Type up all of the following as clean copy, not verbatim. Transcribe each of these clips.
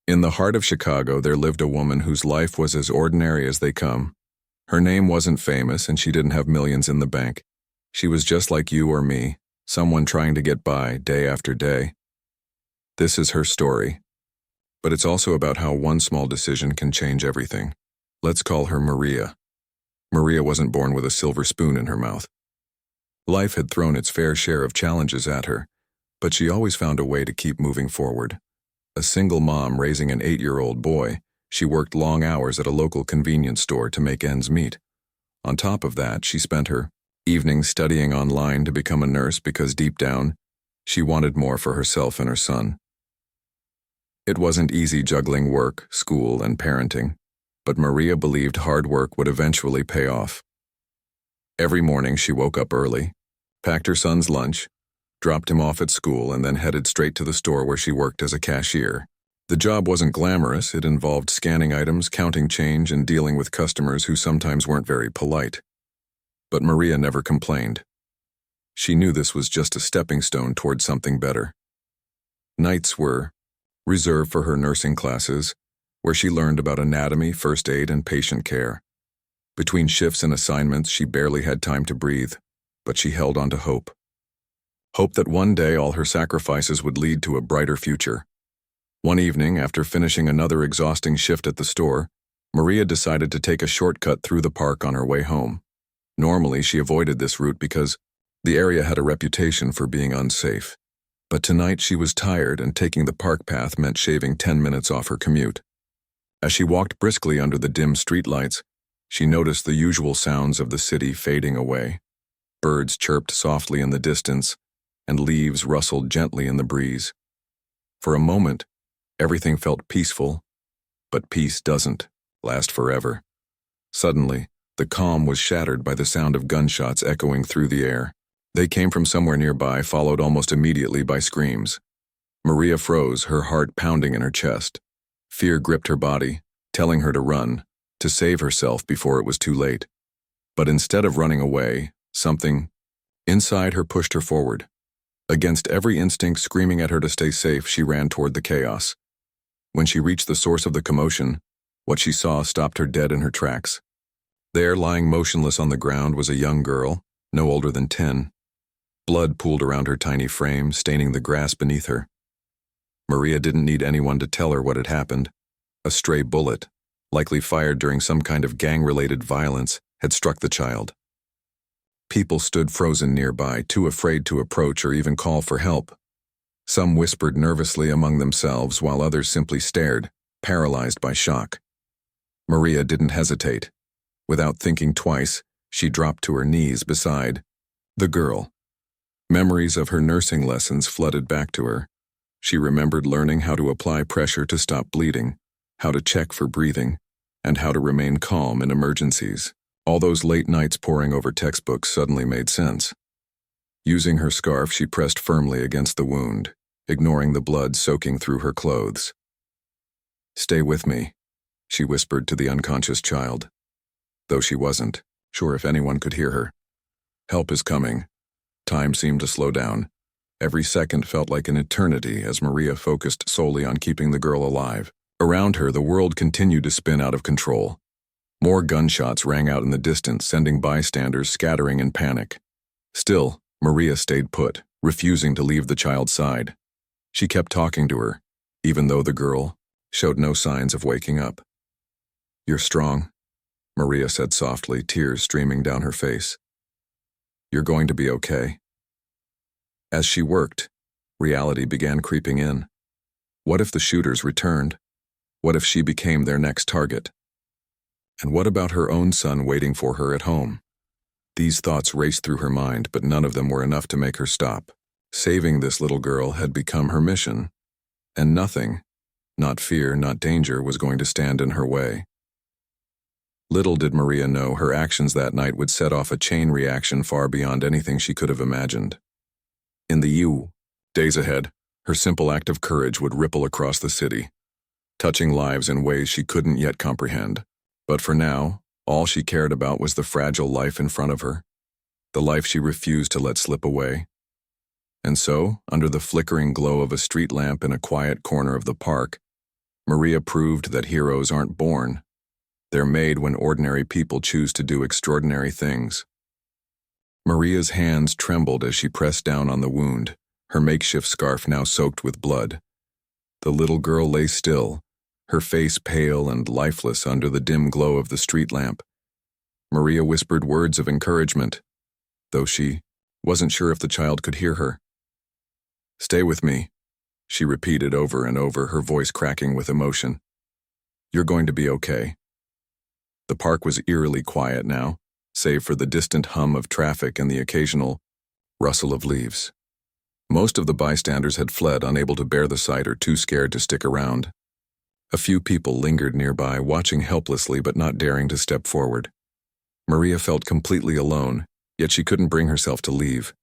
In the heart of Chicago, there lived a woman whose life was as ordinary as they come. Her name wasn't famous and she didn't have millions in the bank. She was just like you or me, someone trying to get by day after day. This is her story. But it's also about how one small decision can change everything. Let's call her Maria. Maria wasn't born with a silver spoon in her mouth. Life had thrown its fair share of challenges at her, but she always found a way to keep moving forward. A single mom raising an 8-year-old boy, she worked long hours at a local convenience store to make ends meet. On top of that, she spent her evenings studying online to become a nurse because deep down, she wanted more for herself and her son. It wasn't easy juggling work, school, and parenting, but Maria believed hard work would eventually pay off. Every morning she woke up early, packed her son's lunch, dropped him off at school, and then headed straight to the store where she worked as a cashier. The job wasn't glamorous. It involved scanning items, counting change, and dealing with customers who sometimes weren't very polite. But Maria never complained. She knew this was just a stepping stone toward something better. Nights were reserved for her nursing classes, where she learned about anatomy, first aid, and patient care. Between shifts and assignments, she barely had time to breathe, but she held on to hope. Hope that one day all her sacrifices would lead to a brighter future. One evening, after finishing another exhausting shift at the store, Maria decided to take a shortcut through the park on her way home. Normally, she avoided this route because the area had a reputation for being unsafe. But tonight she was tired, and taking the park path meant shaving 10 minutes off her commute. As she walked briskly under the dim streetlights, she noticed the usual sounds of the city fading away. Birds chirped softly in the distance, and leaves rustled gently in the breeze. For a moment, everything felt peaceful, but peace doesn't last forever. Suddenly, the calm was shattered by the sound of gunshots echoing through the air. They came from somewhere nearby, followed almost immediately by screams. Maria froze, her heart pounding in her chest. Fear gripped her body, telling her to run, to save herself before it was too late. But instead of running away, something inside her pushed her forward. Against every instinct screaming at her to stay safe, she ran toward the chaos. When she reached the source of the commotion, what she saw stopped her dead in her tracks. There, lying motionless on the ground, was a young girl, no older than 10. Blood pooled around her tiny frame, staining the grass beneath her. Maria didn't need anyone to tell her what had happened. A stray bullet, likely fired during some kind of gang-related violence, had struck the child. People stood frozen nearby, too afraid to approach or even call for help. Some whispered nervously among themselves, while others simply stared, paralyzed by shock. Maria didn't hesitate. Without thinking twice, she dropped to her knees beside the girl. Memories of her nursing lessons flooded back to her. She remembered learning how to apply pressure to stop bleeding, how to check for breathing, and how to remain calm in emergencies. All those late nights poring over textbooks suddenly made sense. Using her scarf, she pressed firmly against the wound, ignoring the blood soaking through her clothes. "Stay with me," she whispered to the unconscious child, though she wasn't sure if anyone could hear her. "Help is coming." Time seemed to slow down. Every second felt like an eternity as Maria focused solely on keeping the girl alive. Around her, the world continued to spin out of control. More gunshots rang out in the distance, sending bystanders scattering in panic. Still, Maria stayed put, refusing to leave the child's side. She kept talking to her, even though the girl showed no signs of waking up. "You're strong," Maria said softly, tears streaming down her face. "You're going to be okay." As she worked, reality began creeping in. What if the shooters returned? What if she became their next target? And what about her own son waiting for her at home? These thoughts raced through her mind, but none of them were enough to make her stop. Saving this little girl had become her mission, and nothing, not fear, not danger, was going to stand in her way. Little did Maria know her actions that night would set off a chain reaction far beyond anything she could have imagined. In the days ahead, her simple act of courage would ripple across the city, touching lives in ways she couldn't yet comprehend. But for now, all she cared about was the fragile life in front of her, the life she refused to let slip away. And so, under the flickering glow of a street lamp in a quiet corner of the park, Maria proved that heroes aren't born. They're made when ordinary people choose to do extraordinary things. Maria's hands trembled as she pressed down on the wound, her makeshift scarf now soaked with blood. The little girl lay still, her face pale and lifeless under the dim glow of the street lamp. Maria whispered words of encouragement, though she wasn't sure if the child could hear her. "Stay with me," she repeated over and over, her voice cracking with emotion. "You're going to be okay." The park was eerily quiet now, save for the distant hum of traffic and the occasional rustle of leaves. Most of the bystanders had fled, unable to bear the sight or too scared to stick around. A few people lingered nearby, watching helplessly but not daring to step forward. Maria felt completely alone, yet she couldn't bring herself to leave.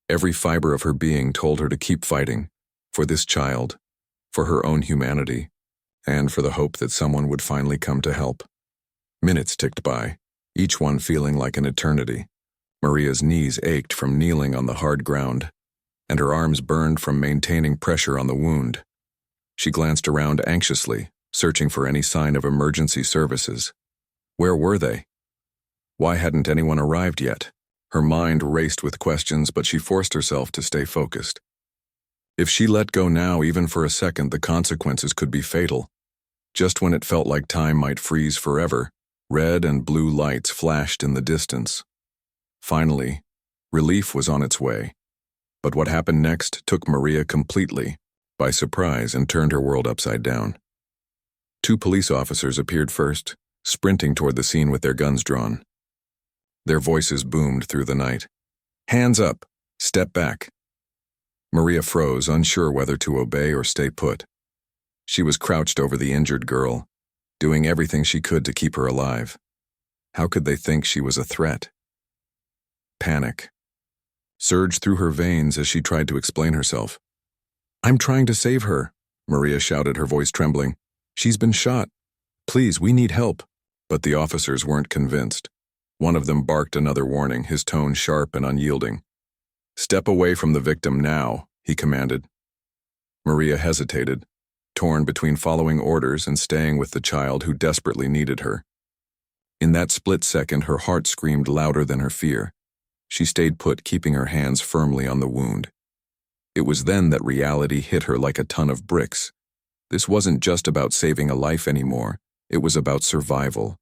Every fiber of her being told her to keep fighting, for this child, for her own humanity, and for the hope that someone would finally come to help. Minutes ticked by, each one feeling like an eternity. Maria's knees ached from kneeling on the hard ground, and her arms burned from maintaining pressure on the wound. She glanced around anxiously, searching for any sign of emergency services. Where were they? Why hadn't anyone arrived yet? Her mind raced with questions, but she forced herself to stay focused. If she let go now, even for a second, the consequences could be fatal. Just when it felt like time might freeze forever, red and blue lights flashed in the distance. Finally, relief was on its way. But what happened next took Maria completely by surprise and turned her world upside down. 2 police officers appeared first, sprinting toward the scene with their guns drawn. Their voices boomed through the night. "Hands up! Step back!" Maria froze, unsure whether to obey or stay put. She was crouched over the injured girl, doing everything she could to keep her alive. How could they think she was a threat? Panic surged through her veins as she tried to explain herself. "I'm trying to save her," Maria shouted, her voice trembling. "She's been shot. Please, we need help." But the officers weren't convinced. One of them barked another warning, his tone sharp and unyielding. "Step away from the victim now," he commanded. Maria hesitated, torn between following orders and staying with the child who desperately needed her. In that split second, her heart screamed louder than her fear. She stayed put, keeping her hands firmly on the wound. It was then that reality hit her like a ton of bricks. This wasn't just about saving a life anymore. It was about survival.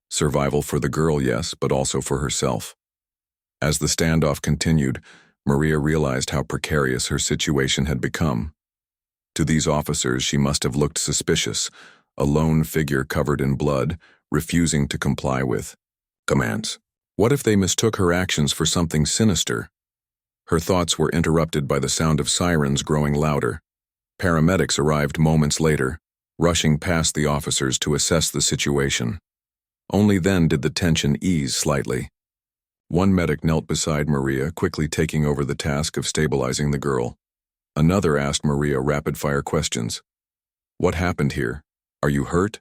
Survival for the girl, yes, but also for herself. As the standoff continued, Maria realized how precarious her situation had become. To these officers, she must have looked suspicious, a lone figure covered in blood, refusing to comply with commands. What if they mistook her actions for something sinister? Her thoughts were interrupted by the sound of sirens growing louder. Paramedics arrived moments later, rushing past the officers to assess the situation. Only then did the tension ease slightly. One medic knelt beside Maria, quickly taking over the task of stabilizing the girl. Another asked Maria rapid-fire questions. "What happened here? Are you hurt?"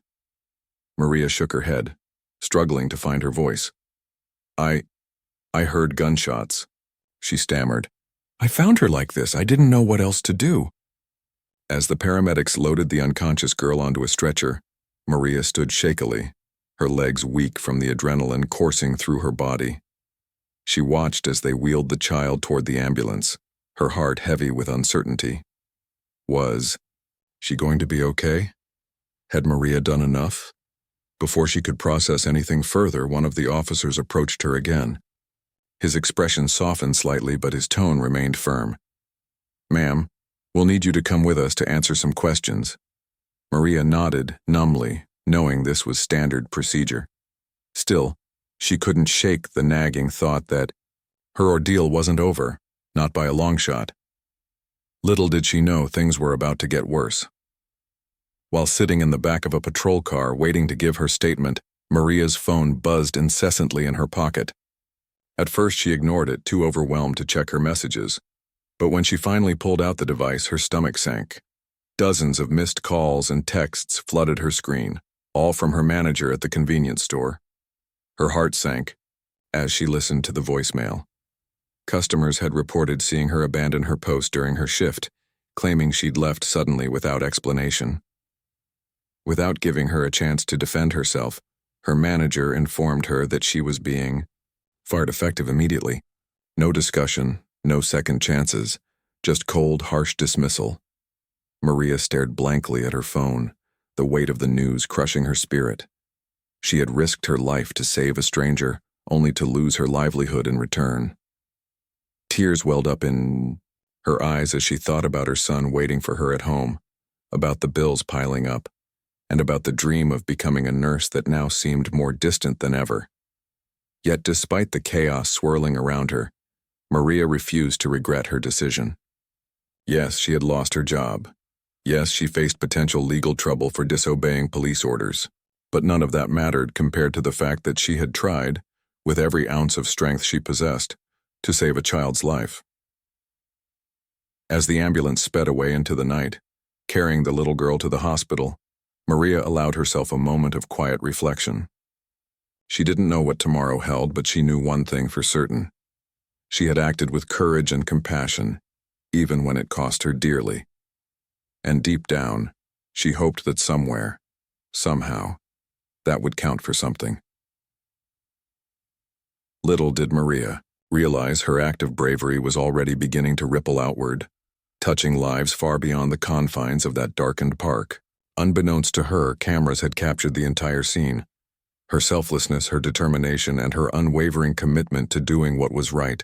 Maria shook her head, struggling to find her voice. I heard gunshots," she stammered. "I found her like this. I didn't know what else to do." As the paramedics loaded the unconscious girl onto a stretcher, Maria stood shakily, her legs weak from the adrenaline coursing through her body. She watched as they wheeled the child toward the ambulance, her heart heavy with uncertainty. Was she going to be okay? Had Maria done enough? Before she could process anything further, one of the officers approached her again. His expression softened slightly, but his tone remained firm. "Ma'am, we'll need you to come with us to answer some questions." Maria nodded numbly, knowing this was standard procedure. Still, she couldn't shake the nagging thought that her ordeal wasn't over, not by a long shot. Little did she know things were about to get worse. While sitting in the back of a patrol car waiting to give her statement, Maria's phone buzzed incessantly in her pocket. At first she ignored it, too overwhelmed to check her messages. But when she finally pulled out the device, her stomach sank. Dozens of missed calls and texts flooded her screen, all from her manager at the convenience store. Her heart sank as she listened to the voicemail. Customers had reported seeing her abandon her post during her shift, claiming she'd left suddenly without explanation. Without giving her a chance to defend herself, her manager informed her that she was being fired effective immediately. No discussion, no second chances, just cold, harsh dismissal. Maria stared blankly at her phone, the weight of the news crushing her spirit. She had risked her life to save a stranger, only to lose her livelihood in return. Tears welled up in her eyes as she thought about her son waiting for her at home, about the bills piling up, and about the dream of becoming a nurse that now seemed more distant than ever. Yet despite the chaos swirling around her, Maria refused to regret her decision. Yes, she had lost her job. Yes, she faced potential legal trouble for disobeying police orders, but none of that mattered compared to the fact that she had tried, with every ounce of strength she possessed, to save a child's life. As the ambulance sped away into the night, carrying the little girl to the hospital, Maria allowed herself a moment of quiet reflection. She didn't know what tomorrow held, but she knew one thing for certain. She had acted with courage and compassion, even when it cost her dearly. And deep down, she hoped that somewhere, somehow, that would count for something. Little did Maria realize her act of bravery was already beginning to ripple outward, touching lives far beyond the confines of that darkened park. Unbeknownst to her, cameras had captured the entire scene. Her selflessness, her determination, and her unwavering commitment to doing what was right.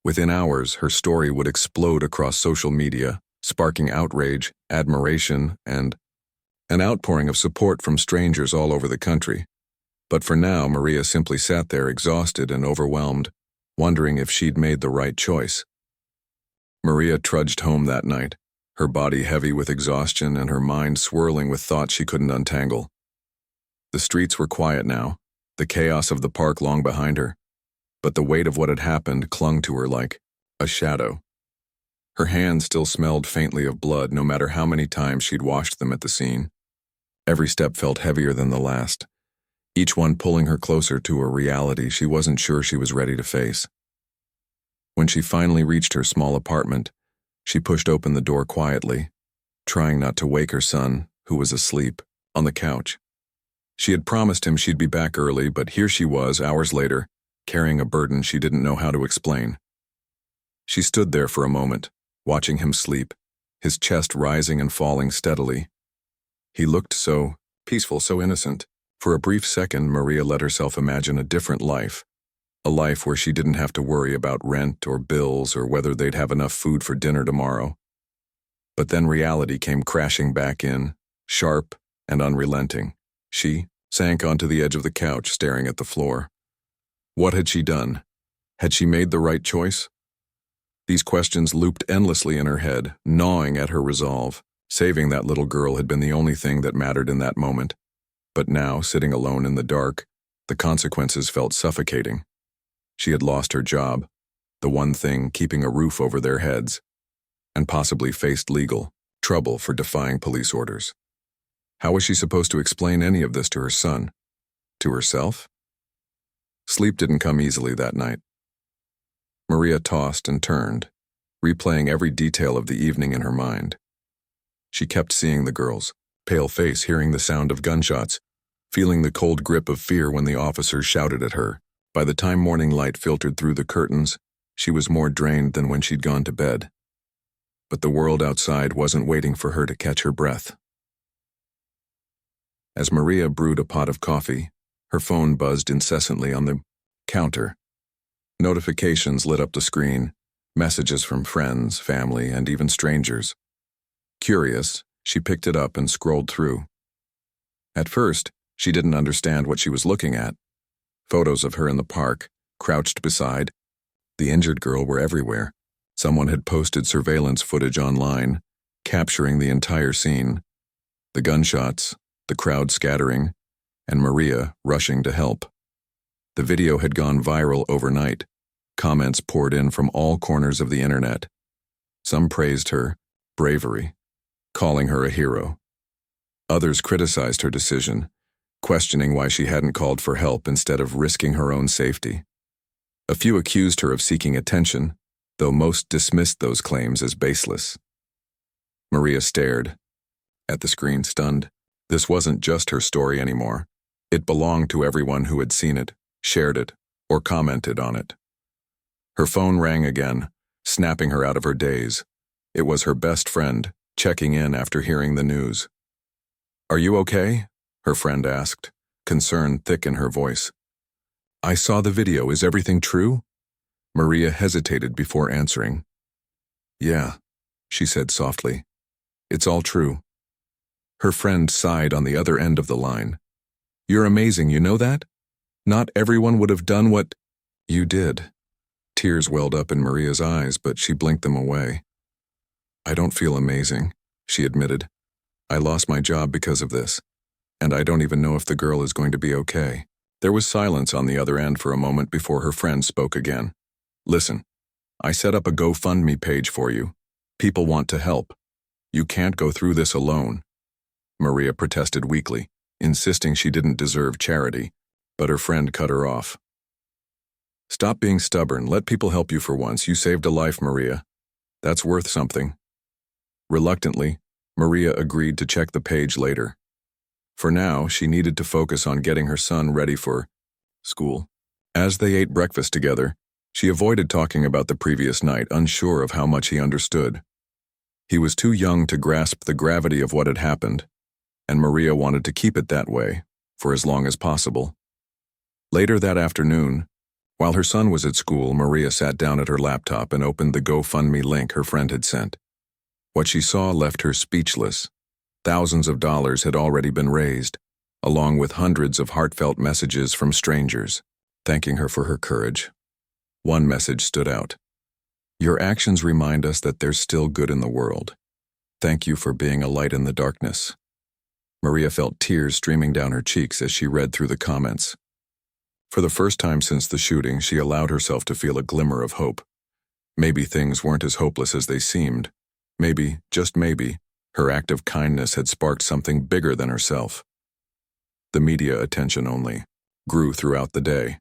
Within hours, her story would explode across social media, sparking outrage, admiration, and an outpouring of support from strangers all over the country. But for now, Maria simply sat there exhausted and overwhelmed, wondering if she'd made the right choice. Maria trudged home that night, her body heavy with exhaustion and her mind swirling with thoughts she couldn't untangle. The streets were quiet now, the chaos of the park long behind her, but the weight of what had happened clung to her like a shadow. Her hands still smelled faintly of blood, no matter how many times she'd washed them at the scene. Every step felt heavier than the last, each one pulling her closer to a reality she wasn't sure she was ready to face. When she finally reached her small apartment, she pushed open the door quietly, trying not to wake her son, who was asleep, on the couch. She had promised him she'd be back early, but here she was, hours later, carrying a burden she didn't know how to explain. She stood there for a moment, watching him sleep, his chest rising and falling steadily. He looked so peaceful, so innocent. For a brief second, Maria let herself imagine a different life, a life where she didn't have to worry about rent or bills or whether they'd have enough food for dinner tomorrow. But then reality came crashing back in, sharp and unrelenting. She sank onto the edge of the couch, staring at the floor. What had she done? Had she made the right choice? These questions looped endlessly in her head, gnawing at her resolve. Saving that little girl had been the only thing that mattered in that moment. But now, sitting alone in the dark, the consequences felt suffocating. She had lost her job, the one thing keeping a roof over their heads, and possibly faced legal trouble for defying police orders. How was she supposed to explain any of this to her son? To herself? Sleep didn't come easily that night. Maria tossed and turned, replaying every detail of the evening in her mind. She kept seeing the girl's pale face, hearing the sound of gunshots, feeling the cold grip of fear when the officers shouted at her. By the time morning light filtered through the curtains, she was more drained than when she'd gone to bed. But the world outside wasn't waiting for her to catch her breath. As Maria brewed a pot of coffee, her phone buzzed incessantly on the counter. Notifications lit up the screen, messages from friends, family, and even strangers. Curious, she picked it up and scrolled through. At first, she didn't understand what she was looking at. Photos of her in the park, crouched beside the injured girl, were everywhere. Someone had posted surveillance footage online, capturing the entire scene. The gunshots, the crowd scattering, and Maria rushing to help. The video had gone viral overnight. Comments poured in from all corners of the internet. Some praised her bravery, calling her a hero. Others criticized her decision, questioning why she hadn't called for help instead of risking her own safety. A few accused her of seeking attention, though most dismissed those claims as baseless. Maria stared at the screen, stunned. This wasn't just her story anymore. It belonged to everyone who had seen it, shared it, or commented on it. Her phone rang again, snapping her out of her daze. It was her best friend, checking in after hearing the news. "Are you okay?" her friend asked, concern thick in her voice. "I saw the video. Is everything true?" Maria hesitated before answering. "Yeah," she said softly. "It's all true." Her friend sighed on the other end of the line. "You're amazing, you know that? Not everyone would have done what you did." Tears welled up in Maria's eyes, but she blinked them away. "I don't feel amazing," she admitted. "I lost my job because of this, and I don't even know if the girl is going to be okay." There was silence on the other end for a moment before her friend spoke again. "Listen, I set up a GoFundMe page for you. People want to help. You can't go through this alone." Maria protested weakly, insisting she didn't deserve charity, but her friend cut her off. "Stop being stubborn. Let people help you for once. You saved a life, Maria. That's worth something." Reluctantly, Maria agreed to check the page later. For now, she needed to focus on getting her son ready for school. As they ate breakfast together, she avoided talking about the previous night, unsure of how much he understood. He was too young to grasp the gravity of what had happened, and Maria wanted to keep it that way for as long as possible. Later that afternoon, while her son was at school, Maria sat down at her laptop and opened the GoFundMe link her friend had sent. What she saw left her speechless. Thousands of dollars had already been raised, along with hundreds of heartfelt messages from strangers, thanking her for her courage. One message stood out. "Your actions remind us that there's still good in the world. Thank you for being a light in the darkness." Maria felt tears streaming down her cheeks as she read through the comments. For the first time since the shooting, she allowed herself to feel a glimmer of hope. Maybe things weren't as hopeless as they seemed. Maybe, just maybe, her act of kindness had sparked something bigger than herself. The media attention only grew throughout the day.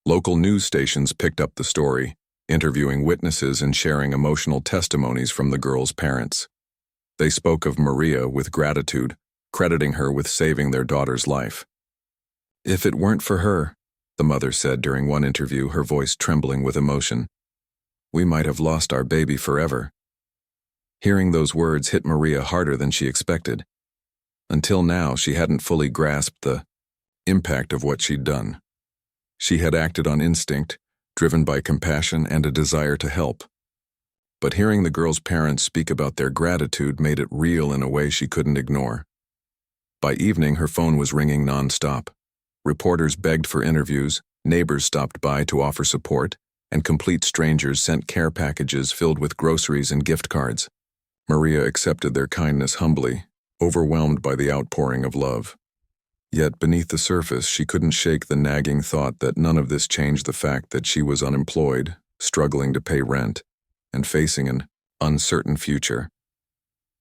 Local news stations picked up the story, interviewing witnesses and sharing emotional testimonies from the girl's parents. They spoke of Maria with gratitude, crediting her with saving their daughter's life. "If it weren't for her," the mother said during one interview, her voice trembling with emotion, "we might have lost our baby forever." Hearing those words hit Maria harder than she expected. Until now, she hadn't fully grasped the impact of what she'd done. She had acted on instinct, driven by compassion and a desire to help. But hearing the girl's parents speak about their gratitude made it real in a way she couldn't ignore. By evening, her phone was ringing nonstop. Reporters begged for interviews, neighbors stopped by to offer support, and complete strangers sent care packages filled with groceries and gift cards. Maria accepted their kindness humbly, overwhelmed by the outpouring of love. Yet beneath the surface, she couldn't shake the nagging thought that none of this changed the fact that she was unemployed, struggling to pay rent, and facing an uncertain future.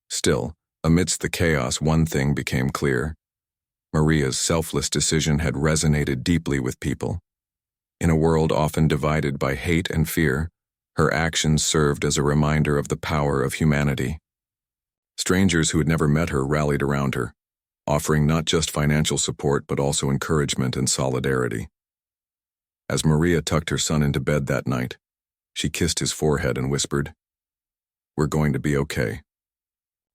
Still, amidst the chaos, one thing became clear. Maria's selfless decision had resonated deeply with people. In a world often divided by hate and fear, her actions served as a reminder of the power of humanity. Strangers who had never met her rallied around her, offering not just financial support but also encouragement and solidarity. As Maria tucked her son into bed that night, she kissed his forehead and whispered, "We're going to be okay."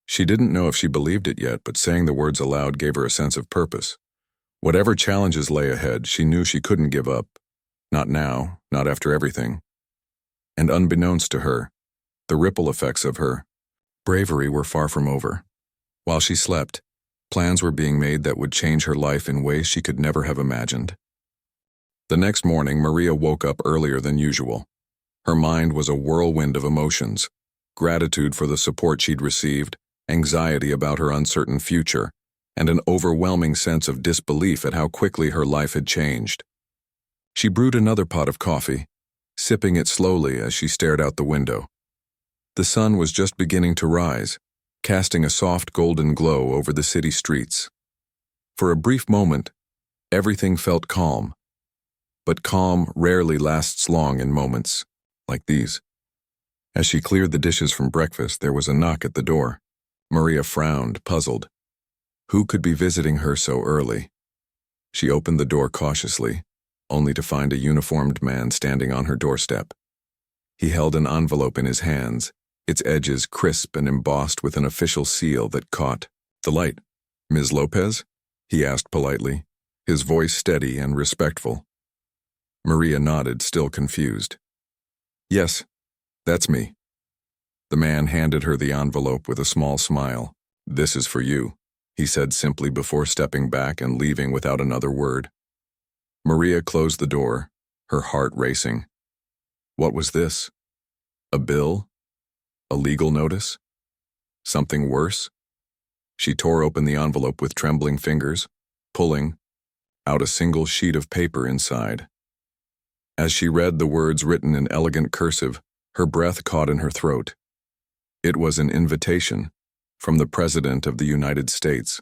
She didn't know if she believed it yet, but saying the words aloud gave her a sense of purpose. Whatever challenges lay ahead, she knew she couldn't give up. Not now, not after everything. And unbeknownst to her, the ripple effects of her bravery were far from over. While she slept, plans were being made that would change her life in ways she could never have imagined. The next morning, Maria woke up earlier than usual. Her mind was a whirlwind of emotions: gratitude for the support she'd received, anxiety about her uncertain future, and an overwhelming sense of disbelief at how quickly her life had changed. She brewed another pot of coffee, sipping it slowly as she stared out the window. The sun was just beginning to rise, casting a soft golden glow over the city streets. For a brief moment, everything felt calm. But calm rarely lasts long in moments like these. As she cleared the dishes from breakfast, there was a knock at the door. Maria frowned, puzzled. Who could be visiting her so early? She opened the door cautiously, only to find a uniformed man standing on her doorstep. He held an envelope in his hands, its edges crisp and embossed with an official seal that caught the light. "Ms. Lopez?" he asked politely, his voice steady and respectful. Maria nodded, still confused. "Yes, that's me." The man handed her the envelope with a small smile. "This is for you," he said simply before stepping back and leaving without another word. Maria closed the door, her heart racing. What was this? A bill? A legal notice? Something worse? She tore open the envelope with trembling fingers, pulling out a single sheet of paper inside. As she read the words written in elegant cursive, her breath caught in her throat. It was an invitation from the President of the United States.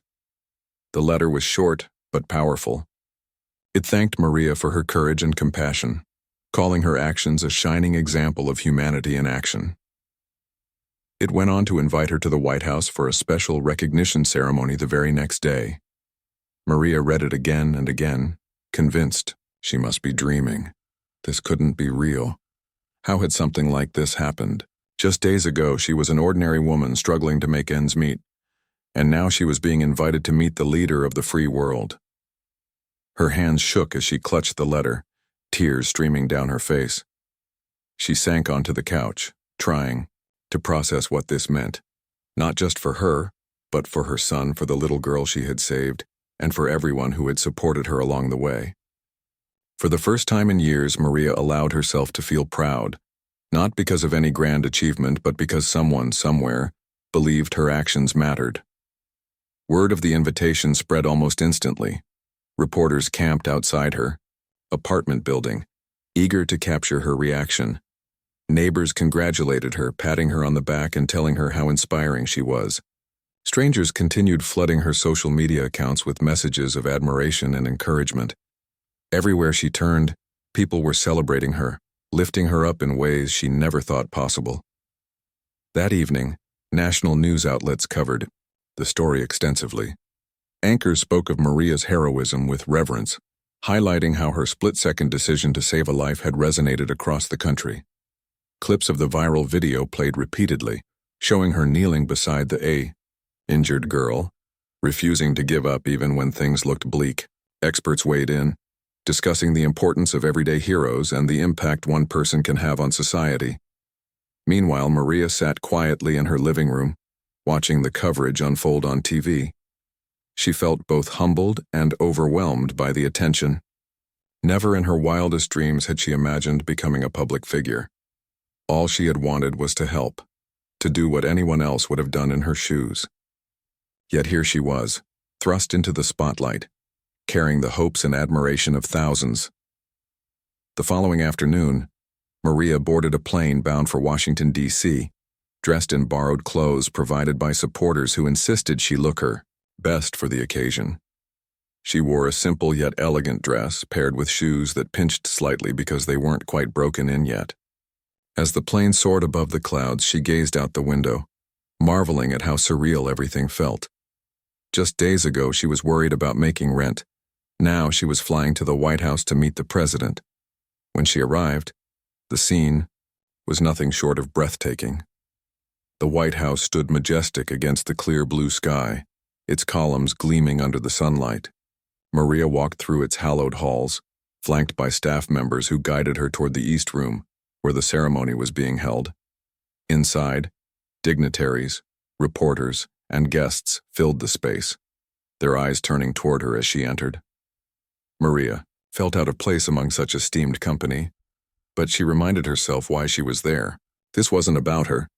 The letter was short but powerful. It thanked Maria for her courage and compassion, calling her actions a shining example of humanity in action. It went on to invite her to the White House for a special recognition ceremony the very next day. Maria read it again and again, convinced she must be dreaming. This couldn't be real. How had something like this happened? Just days ago, she was an ordinary woman struggling to make ends meet, and now she was being invited to meet the leader of the free world. Her hands shook as she clutched the letter, tears streaming down her face. She sank onto the couch, trying to process what this meant, not just for her, but for her son, for the little girl she had saved, and for everyone who had supported her along the way. For the first time in years, Maria allowed herself to feel proud, not because of any grand achievement, but because someone, somewhere, believed her actions mattered. Word of the invitation spread almost instantly. Reporters camped outside her apartment building, eager to capture her reaction. Neighbors congratulated her, patting her on the back and telling her how inspiring she was. Strangers continued flooding her social media accounts with messages of admiration and encouragement. Everywhere she turned, people were celebrating her, lifting her up in ways she never thought possible. That evening, national news outlets covered the story extensively. Anchors spoke of Maria's heroism with reverence, highlighting how her split-second decision to save a life had resonated across the country. Clips of the viral video played repeatedly, showing her kneeling beside the injured girl, refusing to give up even when things looked bleak. Experts weighed in, discussing the importance of everyday heroes and the impact one person can have on society. Meanwhile, Maria sat quietly in her living room, watching the coverage unfold on TV. She felt both humbled and overwhelmed by the attention. Never in her wildest dreams had she imagined becoming a public figure. All she had wanted was to help, to do what anyone else would have done in her shoes. Yet here she was, thrust into the spotlight, carrying the hopes and admiration of thousands. The following afternoon, Maria boarded a plane bound for Washington, D.C., dressed in borrowed clothes provided by supporters who insisted she look her best for the occasion. She wore a simple yet elegant dress paired with shoes that pinched slightly because they weren't quite broken in yet. As the plane soared above the clouds, she gazed out the window, marveling at how surreal everything felt. Just days ago, she was worried about making rent. Now she was flying to the White House to meet the president. When she arrived, the scene was nothing short of breathtaking. The White House stood majestic against the clear blue sky, its columns gleaming under the sunlight. Maria walked through its hallowed halls, flanked by staff members who guided her toward the East Room, where the ceremony was being held. Inside, dignitaries, reporters, and guests filled the space, their eyes turning toward her as she entered. Maria felt out of place among such esteemed company, but she reminded herself why she was there. This wasn't about her.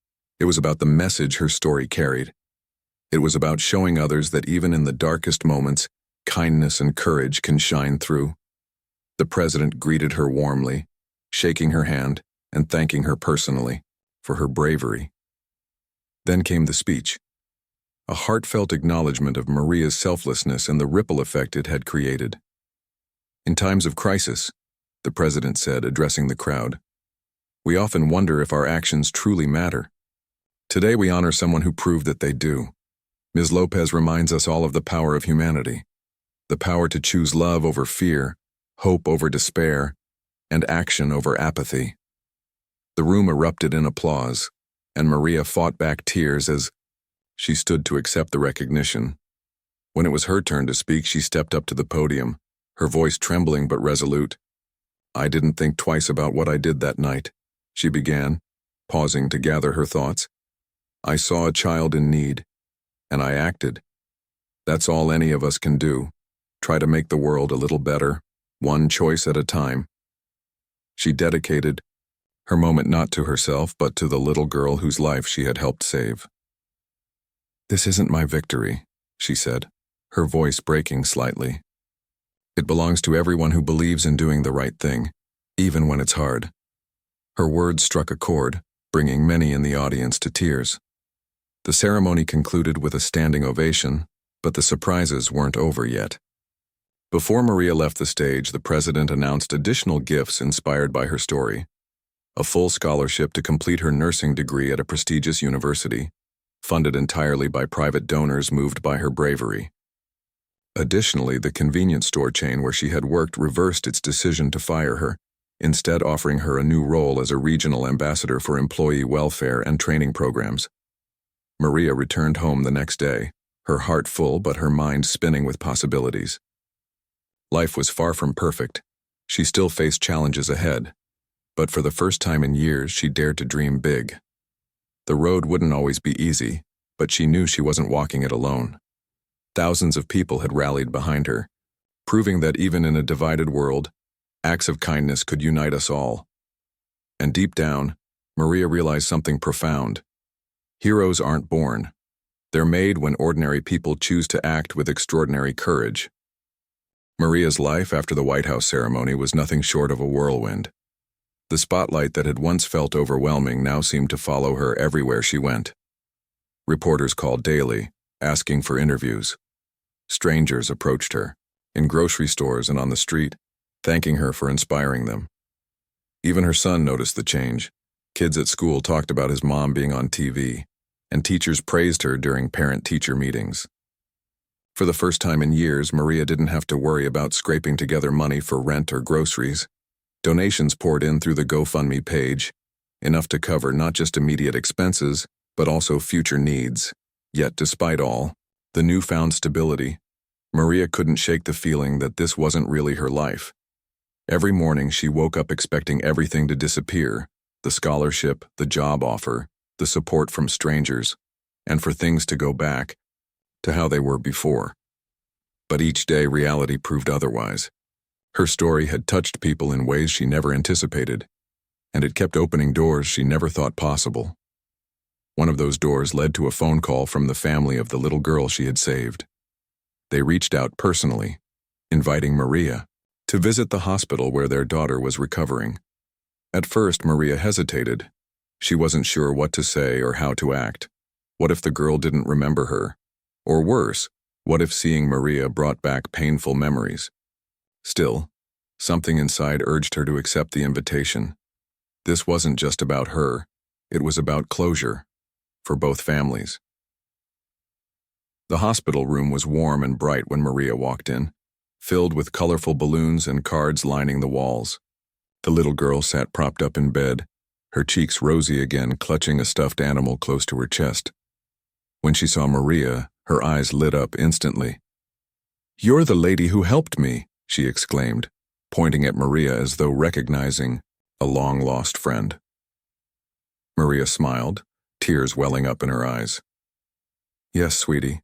It was about the message her story carried. It was about showing others that even in the darkest moments, kindness and courage can shine through. The president greeted her warmly, shaking her hand and thanking her personally for her bravery. Then came the speech, a heartfelt acknowledgement of Maria's selflessness and the ripple effect it had created. In times of crisis, the president said, addressing the crowd, we often wonder if our actions truly matter. Today we honor someone who proved that they do. Ms. Lopez reminds us all of the power of humanity, the power to choose love over fear, hope over despair, and action over apathy. The room erupted in applause, and Maria fought back tears as she stood to accept the recognition. When it was her turn to speak, she stepped up to the podium, her voice trembling but resolute. "I didn't think twice about what I did that night," she began, pausing to gather her thoughts. "I saw a child in need, and I acted. That's all any of us can do, try to make the world a little better, one choice at a time." She dedicated her moment not to herself but to the little girl whose life she had helped save. "This isn't my victory," she said, her voice breaking slightly. "It belongs to everyone who believes in doing the right thing, even when it's hard." Her words struck a chord, bringing many in the audience to tears. The ceremony concluded with a standing ovation, but the surprises weren't over yet. Before Maria left the stage, the president announced additional gifts inspired by her story: a full scholarship to complete her nursing degree at a prestigious university, funded entirely by private donors moved by her bravery. Additionally, the convenience store chain where she had worked reversed its decision to fire her, instead offering her a new role as a regional ambassador for employee welfare and training programs. Maria returned home the next day, her heart full but her mind spinning with possibilities. Life was far from perfect. She still faced challenges ahead, but for the first time in years she dared to dream big. The road wouldn't always be easy, but she knew she wasn't walking it alone. Thousands of people had rallied behind her, proving that even in a divided world, acts of kindness could unite us all. And deep down, Maria realized something profound. Heroes aren't born. They're made when ordinary people choose to act with extraordinary courage. Maria's life after the White House ceremony was nothing short of a whirlwind. The spotlight that had once felt overwhelming now seemed to follow her everywhere she went. Reporters called daily, asking for interviews. Strangers approached her, in grocery stores and on the street, thanking her for inspiring them. Even her son noticed the change. Kids at school talked about his mom being on TV, and teachers praised her during parent-teacher meetings. For the first time in years, Maria didn't have to worry about scraping together money for rent or groceries. Donations poured in through the GoFundMe page, enough to cover not just immediate expenses, but also future needs. Yet, despite all, the newfound stability, Maria couldn't shake the feeling that this wasn't really her life. Every morning she woke up expecting everything to disappear: the scholarship, the job offer, the support from strangers, and for things to go back to how they were before. But each day reality proved otherwise. Her story had touched people in ways she never anticipated, and it kept opening doors she never thought possible. One of those doors led to a phone call from the family of the little girl she had saved. They reached out personally, inviting Maria to visit the hospital where their daughter was recovering. At first, Maria hesitated. She wasn't sure what to say or how to act. What if the girl didn't remember her? Or worse, what if seeing Maria brought back painful memories? Still, something inside urged her to accept the invitation. This wasn't just about her. It was about closure, for both families. The hospital room was warm and bright when Maria walked in, filled with colorful balloons and cards lining the walls. The little girl sat propped up in bed, her cheeks rosy again, clutching a stuffed animal close to her chest. When she saw Maria, her eyes lit up instantly. "You're the lady who helped me," she exclaimed, pointing at Maria as though recognizing a long-lost friend. Maria smiled, tears welling up in her eyes. "Yes, sweetie,"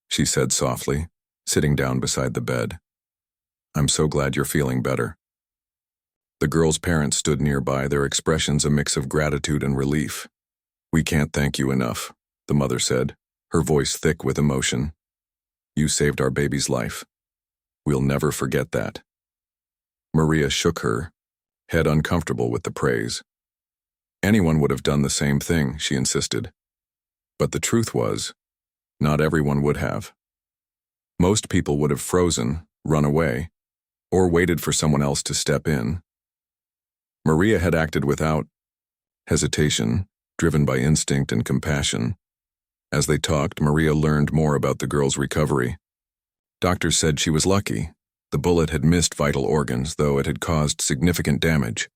she said softly, sitting down beside the bed. "I'm so glad you're feeling better." The girl's parents stood nearby, their expressions a mix of gratitude and relief. "We can't thank you enough," the mother said, her voice thick with emotion. "You saved our baby's life. We'll never forget that." Maria shook her head, uncomfortable with the praise. Anyone would have done the same thing, she insisted. But the truth was, not everyone would have. Most people would have frozen, run away, or waited for someone else to step in. Maria had acted without hesitation, driven by instinct and compassion. As they talked, Maria learned more about the girl's recovery. Doctors said she was lucky. The bullet had missed vital organs, though it had caused significant damage.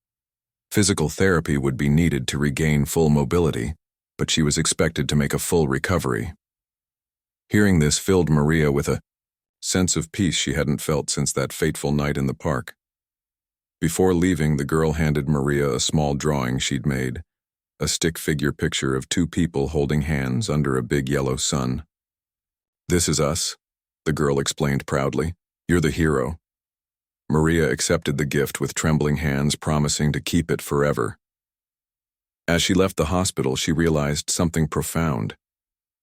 Physical therapy would be needed to regain full mobility, but she was expected to make a full recovery. Hearing this filled Maria with a sense of peace she hadn't felt since that fateful night in the park. Before leaving, the girl handed Maria a small drawing she'd made, a stick figure picture of two people holding hands under a big yellow sun. "This is us," the girl explained proudly. "You're the hero." Maria accepted the gift with trembling hands, promising to keep it forever. As she left the hospital, she realized something profound.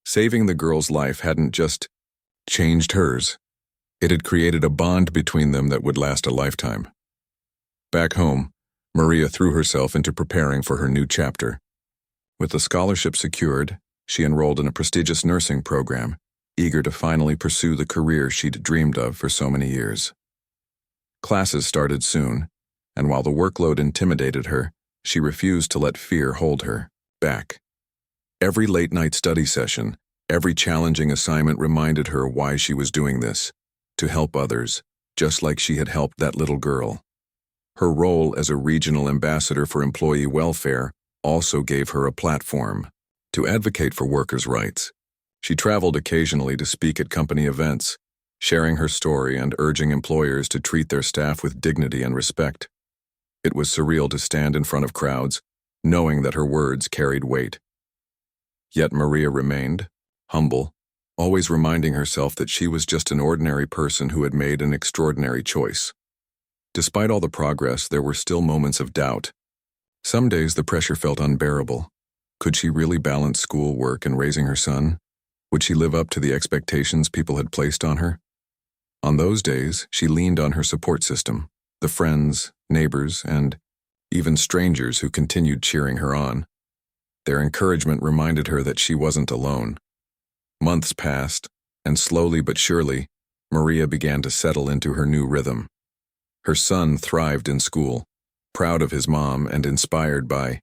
Saving the girl's life hadn't just changed hers. It had created a bond between them that would last a lifetime. Back home, Maria threw herself into preparing for her new chapter. With the scholarship secured, she enrolled in a prestigious nursing program, eager to finally pursue the career she'd dreamed of for so many years. Classes started soon, and while the workload intimidated her, she refused to let fear hold her back. Every late-night study session, every challenging assignment reminded her why she was doing this, to help others, just like she had helped that little girl. Her role as a regional ambassador for employee welfare also gave her a platform to advocate for workers' rights. She traveled occasionally to speak at company events, sharing her story and urging employers to treat their staff with dignity and respect. It was surreal to stand in front of crowds, knowing that her words carried weight. Yet Maria remained humble, always reminding herself that she was just an ordinary person who had made an extraordinary choice. Despite all the progress, there were still moments of doubt. Some days the pressure felt unbearable. Could she really balance school, work, and raising her son? Would she live up to the expectations people had placed on her? On those days, she leaned on her support system, the friends, neighbors, and even strangers who continued cheering her on. Their encouragement reminded her that she wasn't alone. Months passed, and slowly but surely, Maria began to settle into her new rhythm. Her son thrived in school, proud of his mom and inspired by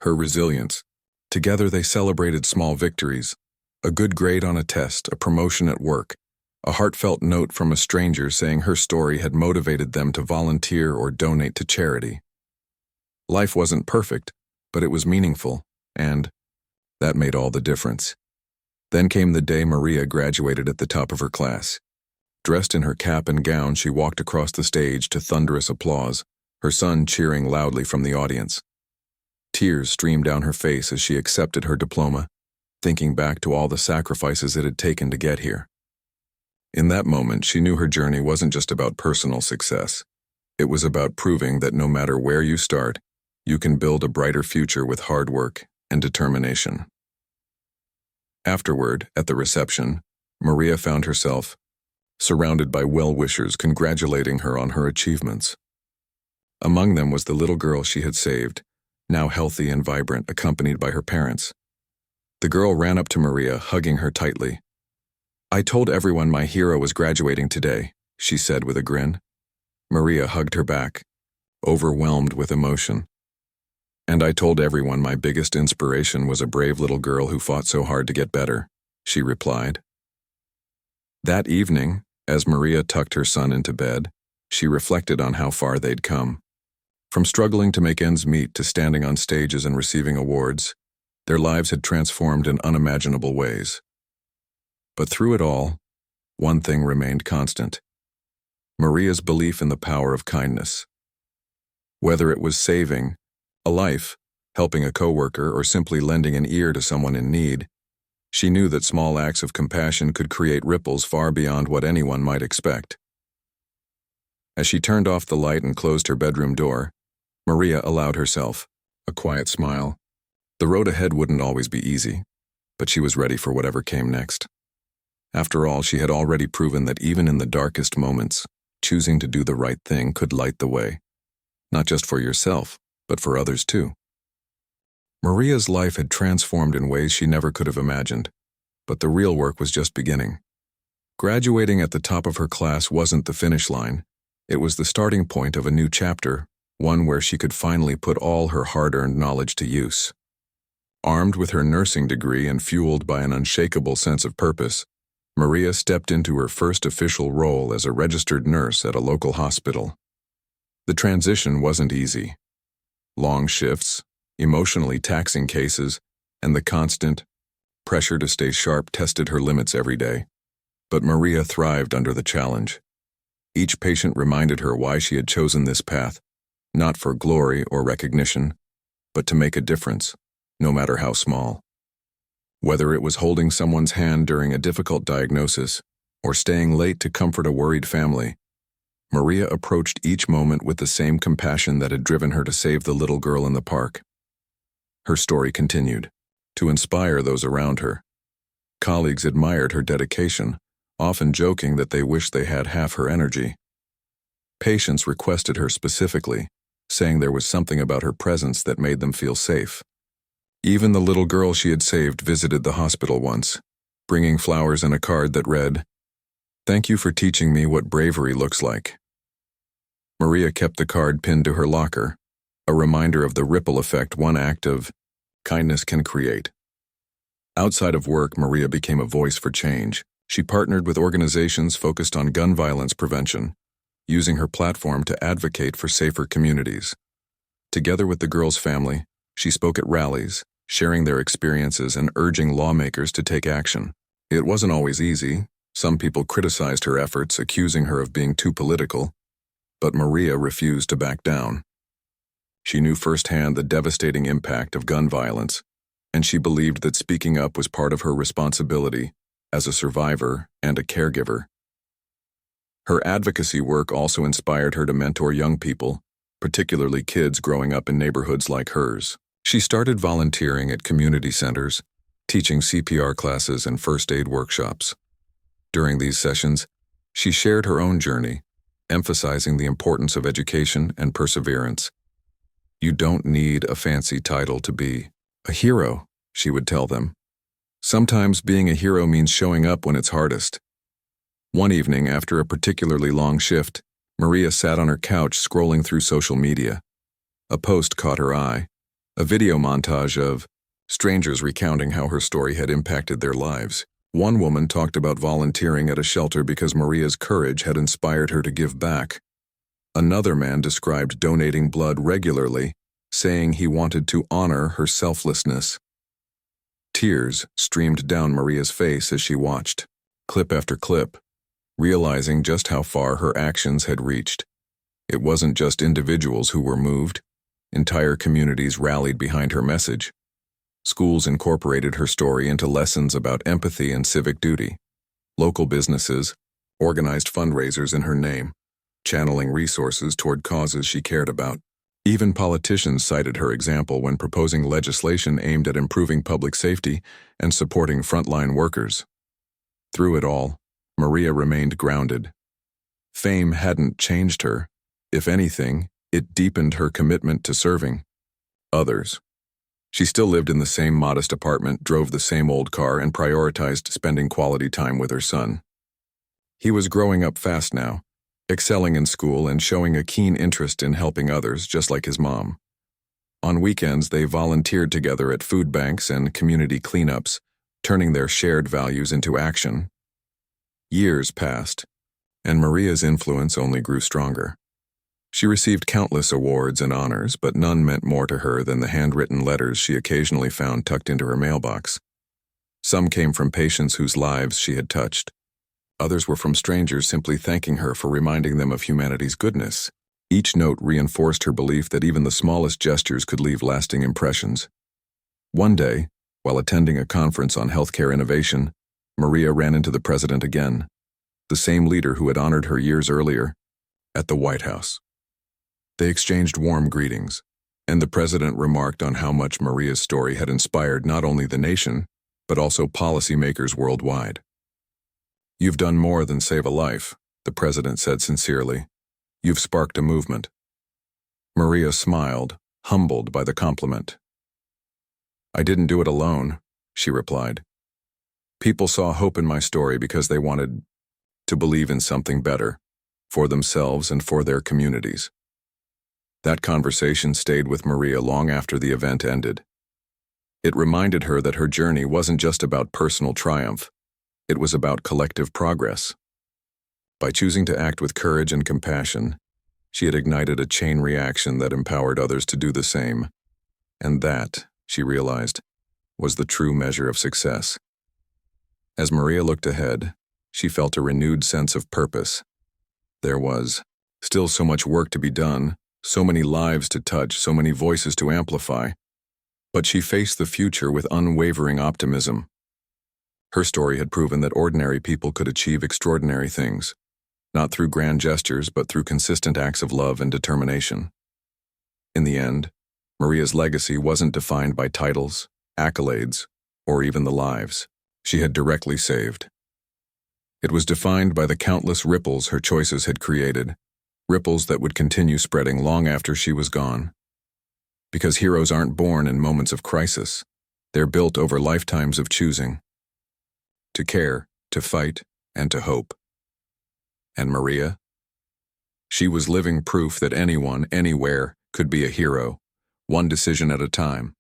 her resilience. Together they celebrated small victories, a good grade on a test, a promotion at work, a heartfelt note from a stranger saying her story had motivated them to volunteer or donate to charity. Life wasn't perfect, but it was meaningful, and that made all the difference. Then came the day Maria graduated at the top of her class. Dressed in her cap and gown, she walked across the stage to thunderous applause, her son cheering loudly from the audience. Tears streamed down her face as she accepted her diploma, thinking back to all the sacrifices it had taken to get here. In that moment, she knew her journey wasn't just about personal success. It was about proving that no matter where you start, you can build a brighter future with hard work and determination. Afterward, at the reception, Maria found herself surrounded by well-wishers congratulating her on her achievements. Among them was the little girl she had saved, now healthy and vibrant, accompanied by her parents. The girl ran up to Maria, hugging her tightly. "I told everyone my hero was graduating today," she said with a grin. Maria hugged her back, overwhelmed with emotion. "And I told everyone my biggest inspiration was a brave little girl who fought so hard to get better," she replied. That evening, as Maria tucked her son into bed, she reflected on how far they'd come. From struggling to make ends meet to standing on stages and receiving awards, their lives had transformed in unimaginable ways. But through it all, one thing remained constant: Maria's belief in the power of kindness. Whether it was saving a life, helping a coworker, or simply lending an ear to someone in need, she knew that small acts of compassion could create ripples far beyond what anyone might expect. As she turned off the light and closed her bedroom door, Maria allowed herself a quiet smile. The road ahead wouldn't always be easy, but she was ready for whatever came next. After all, she had already proven that even in the darkest moments, choosing to do the right thing could light the way, not just for yourself, but for others too. Maria's life had transformed in ways she never could have imagined, but the real work was just beginning. Graduating at the top of her class wasn't the finish line. It was the starting point of a new chapter, one where she could finally put all her hard-earned knowledge to use. Armed with her nursing degree and fueled by an unshakable sense of purpose, Maria stepped into her first official role as a registered nurse at a local hospital. The transition wasn't easy. Long shifts, emotionally taxing cases, and the constant pressure to stay sharp tested her limits every day. But Maria thrived under the challenge. Each patient reminded her why she had chosen this path, not for glory or recognition, but to make a difference, no matter how small. Whether it was holding someone's hand during a difficult diagnosis or staying late to comfort a worried family, Maria approached each moment with the same compassion that had driven her to save the little girl in the park. Her story continued, to inspire those around her. Colleagues admired her dedication, often joking that they wished they had half her energy. Patients requested her specifically, saying there was something about her presence that made them feel safe. Even the little girl she had saved visited the hospital once, bringing flowers and a card that read, "Thank you for teaching me what bravery looks like." Maria kept the card pinned to her locker, a reminder of the ripple effect one act of kindness can create. Outside of work, Maria became a voice for change. She partnered with organizations focused on gun violence prevention, using her platform to advocate for safer communities. Together with the girl's family, she spoke at rallies, sharing their experiences and urging lawmakers to take action. It wasn't always easy. Some people criticized her efforts, accusing her of being too political, but Maria refused to back down. She knew firsthand the devastating impact of gun violence, and she believed that speaking up was part of her responsibility as a survivor and a caregiver. Her advocacy work also inspired her to mentor young people, particularly kids growing up in neighborhoods like hers. She started volunteering at community centers, teaching CPR classes and first aid workshops. During these sessions, she shared her own journey, emphasizing the importance of education and perseverance. "You don't need a fancy title to be a hero," she would tell them. "Sometimes being a hero means showing up when it's hardest." One evening, after a particularly long shift, Maria sat on her couch scrolling through social media. A post caught her eye, a video montage of strangers recounting how her story had impacted their lives. One woman talked about volunteering at a shelter because Maria's courage had inspired her to give back. Another man described donating blood regularly, saying he wanted to honor her selflessness. Tears streamed down Maria's face as she watched, clip after clip, realizing just how far her actions had reached. It wasn't just individuals who were moved. Entire communities rallied behind her message. Schools incorporated her story into lessons about empathy and civic duty. Local businesses organized fundraisers in her name, channeling resources toward causes she cared about. Even politicians cited her example when proposing legislation aimed at improving public safety and supporting frontline workers. Through it all, Maria remained grounded. Fame hadn't changed her. If anything, it deepened her commitment to serving others. She still lived in the same modest apartment, drove the same old car, and prioritized spending quality time with her son. He was growing up fast now, excelling in school and showing a keen interest in helping others, just like his mom. On weekends, they volunteered together at food banks and community cleanups, turning their shared values into action. Years passed, and Maria's influence only grew stronger. She received countless awards and honors, but none meant more to her than the handwritten letters she occasionally found tucked into her mailbox. Some came from patients whose lives she had touched. Others were from strangers simply thanking her for reminding them of humanity's goodness. Each note reinforced her belief that even the smallest gestures could leave lasting impressions. One day, while attending a conference on healthcare innovation, Maria ran into the president again, the same leader who had honored her years earlier, at the White House. They exchanged warm greetings, and the president remarked on how much Maria's story had inspired not only the nation, but also policymakers worldwide. "You've done more than save a life," the president said sincerely. "You've sparked a movement." Maria smiled, humbled by the compliment. "I didn't do it alone," she replied. "People saw hope in my story because they wanted to believe in something better, for themselves and for their communities." That conversation stayed with Maria long after the event ended. It reminded her that her journey wasn't just about personal triumph, it was about collective progress. By choosing to act with courage and compassion, she had ignited a chain reaction that empowered others to do the same. And that, she realized, was the true measure of success. As Maria looked ahead, she felt a renewed sense of purpose. There was still so much work to be done, so many lives to touch, so many voices to amplify. But she faced the future with unwavering optimism. Her story had proven that ordinary people could achieve extraordinary things, not through grand gestures, but through consistent acts of love and determination. In the end, Maria's legacy wasn't defined by titles, accolades, or even the lives she had directly saved. It was defined by the countless ripples her choices had created, ripples that would continue spreading long after she was gone. Because heroes aren't born in moments of crisis, they're built over lifetimes of choosing. To care, to fight, and to hope. And Maria? She was living proof that anyone, anywhere, could be a hero, one decision at a time.